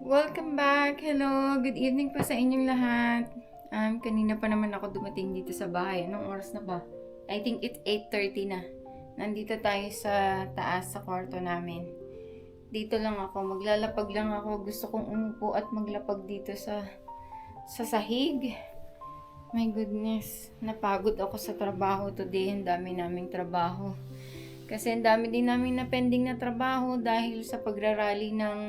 Welcome back! Hello! Good evening po sa inyong lahat. Kanina pa naman ako dumating dito sa bahay. Anong oras na ba? I think it's 8:30 na. Nandito tayo sa taas sa kwarto namin. Dito lang ako. Maglalapag lang ako. Gusto kong umupo at maglapag dito sa sahig. My goodness. Napagod ako sa trabaho today. Ang dami naming trabaho. Kasi ang dami din namin na pending na trabaho dahil sa pagrarally ng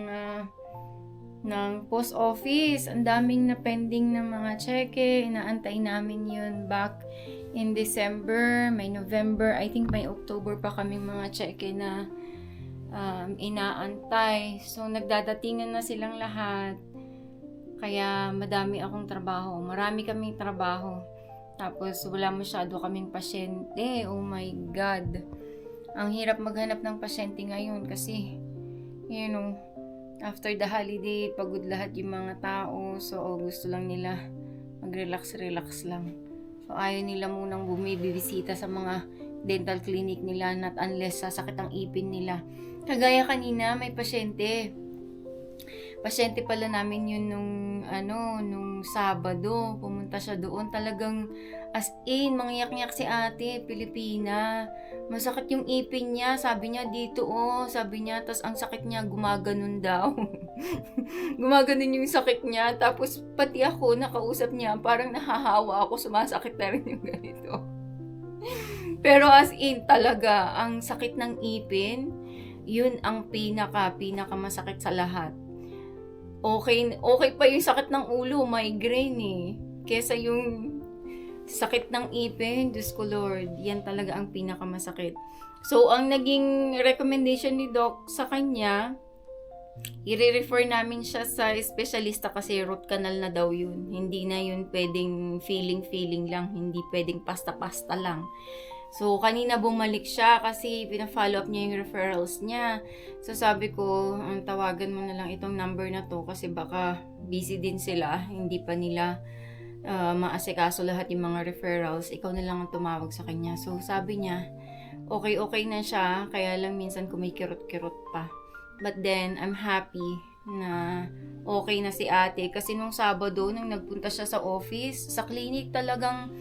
post office. Ang daming na pending na mga cheque. Inaantay namin yun back in December, may November, I think may October pa kaming mga cheque na inaantay. So, nagdadatingan na silang lahat. Kaya madami akong trabaho. Marami kaming trabaho. Tapos, wala masyado kaming pasyente. Oh my God. Ang hirap maghanap ng pasyente ngayon kasi, after the holiday, pagod lahat yung mga tao. So, gusto lang nila mag-relax lang. So, ayaw nila munang bumibisita sa mga dental clinic nila, not unless sasakit ang ipin nila. Kagaya kanina, may pasyente. Pasyente pala namin yun nung Sabado. Pumunta siya doon. Talagang as in, mangyak-nyak si ate, Pilipina. Masakit yung ipin niya. Sabi niya dito, sabi niya, tas ang sakit niya, gumaganon daw. Gumaganon yung sakit niya. Tapos pati ako, nakausap niya, parang nahahawa ako, sumasakit na rin yung ganito. Pero as in, talaga, ang sakit ng ipin, yun ang pinaka masakit sa lahat. Okay pa yung sakit ng ulo, migraine kesa yung sakit ng ipin. Diyos ko Lord, yan talaga ang pinakamasakit. So, ang naging recommendation ni Doc sa kanya, i-refer namin siya sa espesyalista kasi root canal na daw yun. Hindi na yun pwedeng feeling lang, hindi pwedeng pasta-pasta lang. So, kanina bumalik siya kasi pina-follow up niya yung referrals niya. So, sabi ko, tawagan mo na lang itong number na to kasi baka busy din sila. Hindi pa nila maasikaso lahat yung mga referrals. Ikaw na lang ang tumawag sa kanya. So, sabi niya, okay na siya. Kaya lang minsan kumikirot-kirot pa. But then, I'm happy na okay na si ate. Kasi nung Sabado, nung nagpunta siya sa office, sa clinic talagang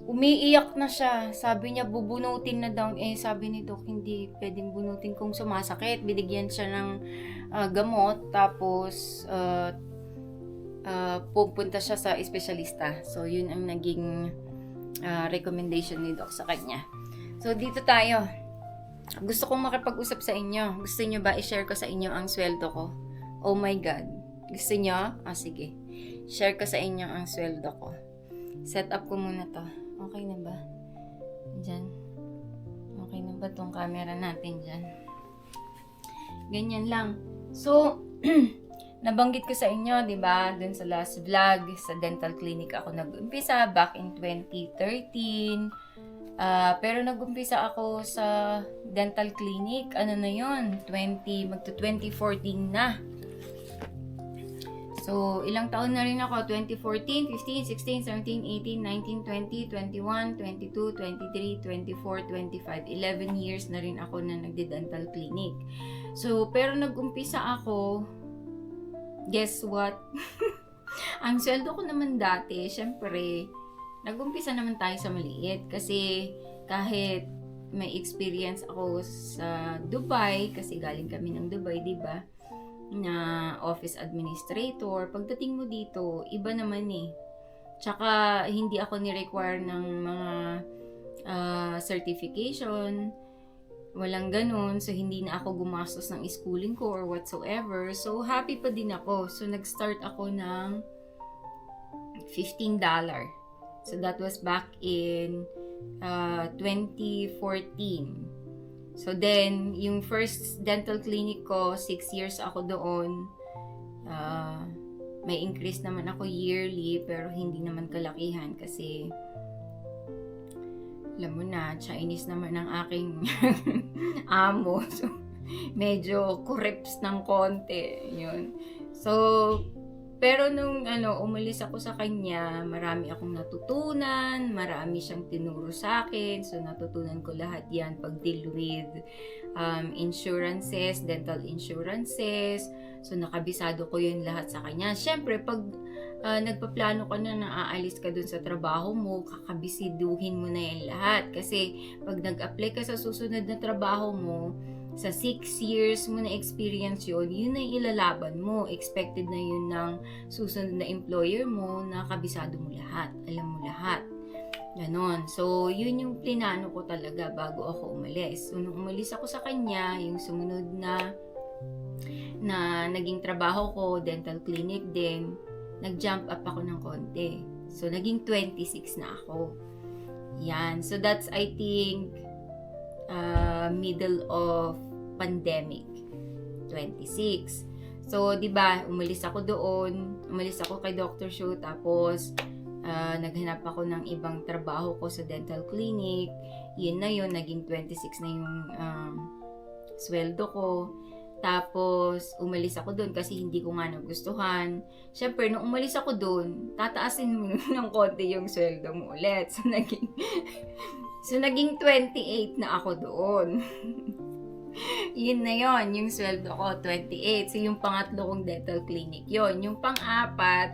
umiiyak na siya. Sabi niya, bubunutin na daw. Sabi ni Doc, hindi pwedeng bunutin kung sumasakit. Binigyan siya ng gamot. Tapos, pupunta siya sa espesyalista. So, yun ang naging recommendation ni Doc sa kanya. So, dito tayo. Gusto kong makipag-usap sa inyo. Gusto niyo ba i-share ko sa inyo ang sweldo ko? Oh my God. Gusto niyo? Sige. Share ko sa inyo ang sweldo ko. Set up ko muna to. Okay na ba? Diyan. Okay na ba tong camera natin dyan? Ganyan lang. So, nabanggit ko sa inyo, di ba? Dun sa last vlog, sa dental clinic ako nag-umpisa back in 2013. Pero nag-umpisa ako sa dental clinic, na yun? Magto 2014 na. So, ilang taon na rin ako? 2014, 15, 16, 17, 18, 19, 20, 21, 22, 23, 24, 25. 11 years na rin ako na nagde-dental clinic. So, pero nag-umpisa ako, guess what? Ang sweldo ko naman dati, syempre, nag-umpisa naman tayo sa maliit. Kasi kahit may experience ako sa Dubai, kasi galing kami ng Dubai, di ba? Na office administrator, pagdating mo dito, iba naman Tsaka, hindi ako ni-require ng mga certification. Walang ganun. So, hindi na ako gumastos ng schooling ko or whatsoever. So, happy pa din ako. So, nag-start ako ng $15. So, that was back in 2014. So then, yung first dental clinic ko, 6 years ako doon. May increase naman ako yearly, pero hindi naman kalakihan kasi, alam mo na, Chinese naman ang aking amo. So, medyo kurips ng konti. Yun. So, pero nung umalis ako sa kanya, marami akong natutunan, marami siyang tinuro sa akin. So, natutunan ko lahat yan pag-deal with insurances, dental insurances. So, nakabisado ko yun lahat sa kanya. Siyempre, pag nagpaplano ka na aalis ka dun sa trabaho mo, kakabisiduhin mo na yan lahat. Kasi, pag nag-apply ka sa susunod na trabaho mo, sa 6 years mo na experience yun na ilalaban mo. Expected na yun ng susunod na employer mo na kabisado mo lahat. Alam mo lahat. Ganon. So, yun yung plinano ko talaga bago ako umalis. So, nung umalis ako sa kanya, yung sumunod na naging trabaho ko, dental clinic din, nag-jump up ako ng konti. So, naging 26 na ako. Yan. So, that's, I think, middle of pandemic, 26. So, 'di ba, umalis ako kay Dr. Shu, tapos naghanap ako ng ibang trabaho ko sa dental clinic. Yun na yun, naging 26 na yung sweldo ko. Tapos, umalis ako doon kasi hindi ko nga nagustuhan. Siyempre, nung umalis ako doon, tataasin mo ng konti yung sweldo mo ulit. So, naging 28 na ako doon. Yun na yon, yung sweldo ko, 28. So, yung pangatlo kong dental clinic yon. Yung pang-apat,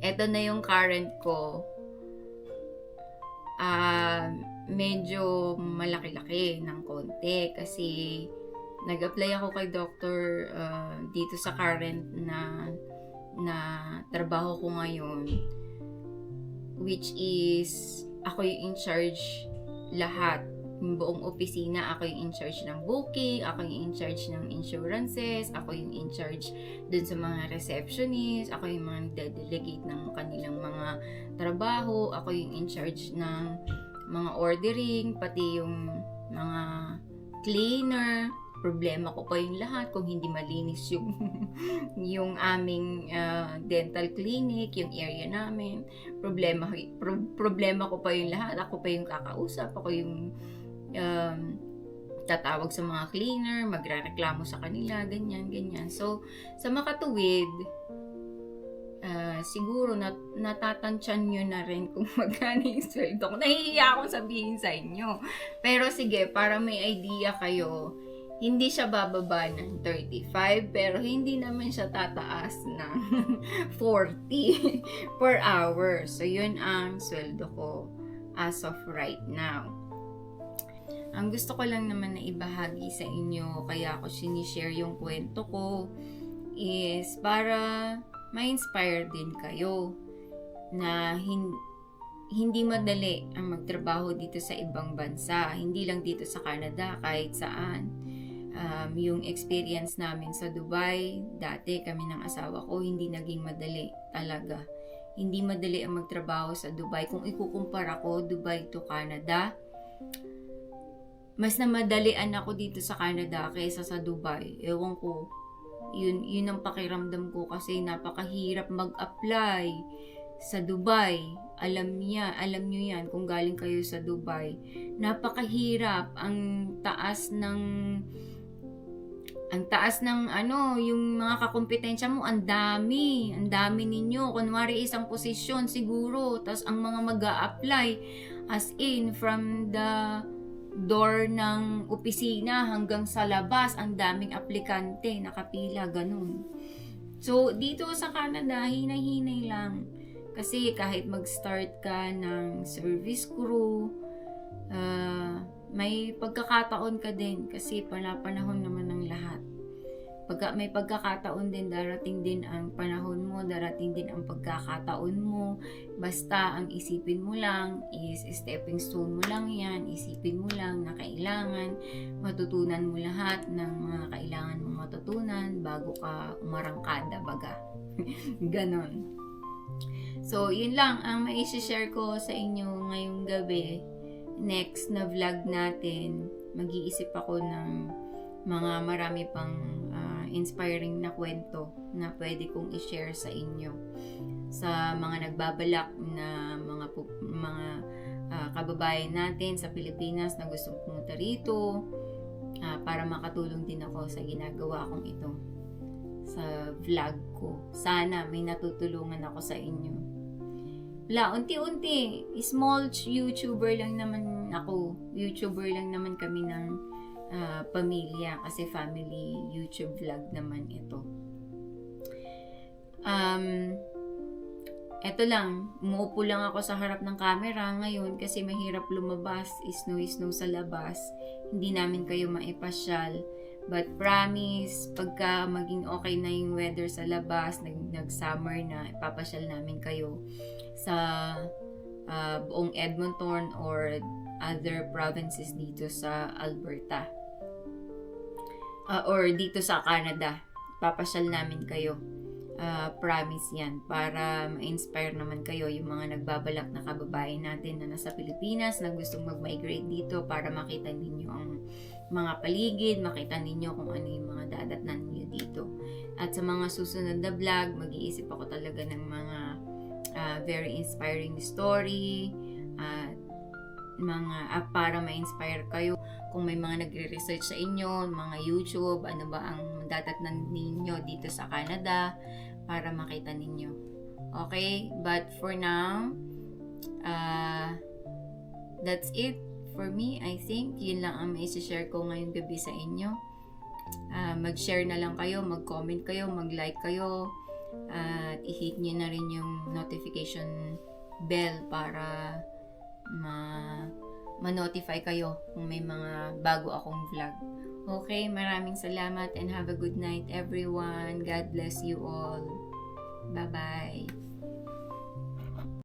eto na yung current ko. Medyo malaki-laki ng konti kasi nag-apply ako kay doctor dito sa current na trabaho ko ngayon, which is ako yung in charge lahat. Yung buong opisina, ako yung in charge ng booking, ako yung in charge ng insurances, ako yung in charge dun sa mga receptionist, ako yung mga nagde-delegate ng kanilang mga trabaho, ako yung in charge ng mga ordering, pati yung mga cleaner. Problema ko pa yung lahat kung hindi malinis yung yung aming dental clinic, yung area namin. Problema ko pa yung lahat. Ako pa yung kakausap, ako yung tatawag sa mga cleaner, magrereklamo sa kanila, ganyan. So, sa makatuwid, siguro natatansyan nyo na rin kung magkano yung sweldo ko. Nahihiya akong sabihin sa inyo. Pero sige, para may idea kayo, hindi siya bababa ng 35, pero hindi naman siya tataas ng 40 per hour. So, yun ang sweldo ko as of right now. Ang gusto ko lang naman na ibahagi sa inyo, kaya ako sinishare yung kwento ko, is para ma-inspire din kayo na hindi madali ang magtrabaho dito sa ibang bansa. Hindi lang dito sa Canada, kahit saan. Yung experience namin sa Dubai, dati kami ng asawa ko, hindi naging madali talaga. Hindi madali ang magtrabaho sa Dubai. Kung ikukumpara ko Dubai to Canada, mas namadalian ako dito sa Canada kaysa sa Dubai. Ewan ko, yun ang pakiramdam ko kasi napakahirap mag-apply sa Dubai. Alam nyo yan kung galing kayo sa Dubai. Napakahirap, ang taas ng yung mga kakompetensya mo, ang dami ninyo. Kunwari isang posisyon siguro, tas ang mga mag-a-apply as in from the door ng opisina hanggang sa labas, ang daming aplikante, nakapila, ganun. So, dito sa Canada, hinay-hinay lang. Kasi kahit mag-start ka ng service crew, may pagkakataon ka din kasi panahon naman ng lahat. May pagkakataon din, darating din ang panahon mo, darating din ang pagkakataon mo. Basta ang isipin mo lang is stepping stone mo lang yan. Isipin mo lang na kailangan matutunan mo lahat ng mga kailangan mong matutunan bago ka umarangkada baga. Ganon. So, yun lang ang mai-share ko sa inyo ngayong gabi. Next na vlog natin, mag-iisip ako ng mga marami pang inspiring na kwento na pwede kong i-share sa inyo. Sa mga nagbabalak na mga kababayan natin sa Pilipinas na gustong pumunta rito, para makatulong din ako sa ginagawa kong ito sa vlog ko. Sana may natutulungan ako sa inyo. Unti-unti, small YouTuber lang naman ako. YouTuber lang naman kami ng pamilya kasi family YouTube vlog naman ito. Eto lang, umuupo lang ako sa harap ng camera ngayon kasi mahirap lumabas, snow sa labas. Hindi namin kayo maipasyal. But promise, pagka maging okay na yung weather sa labas, nag-summer na, ipapasyal namin kayo sa buong Edmonton or other provinces dito sa Alberta. Or dito sa Canada. Papasyal namin kayo. Promise yan para ma-inspire naman kayo yung mga nagbabalak na kababayan natin na nasa Pilipinas na gustong mag-migrate dito para makita ninyo ang mga paligid, makita ninyo kung ano yung mga dadatnan niyo dito. At sa mga susunod na vlog, mag-iisip ako talaga ng mga very inspiring story para ma-inspire kayo. Kung may mga nagre-research sa inyo, mga YouTube, ano ba ang dadatnan ninyo dito sa Canada para makita ninyo. Okay? But for now, that's it for me. I think yun lang ang mai-share ko ngayong gabi sa inyo. Mag-share na lang kayo, mag-comment kayo, mag-like kayo, at i-hit nyo na rin yung notification bell para ma-notify kayo kung may mga bago akong vlog. Okay, maraming salamat and have a good night everyone. God bless you all. Bye-bye.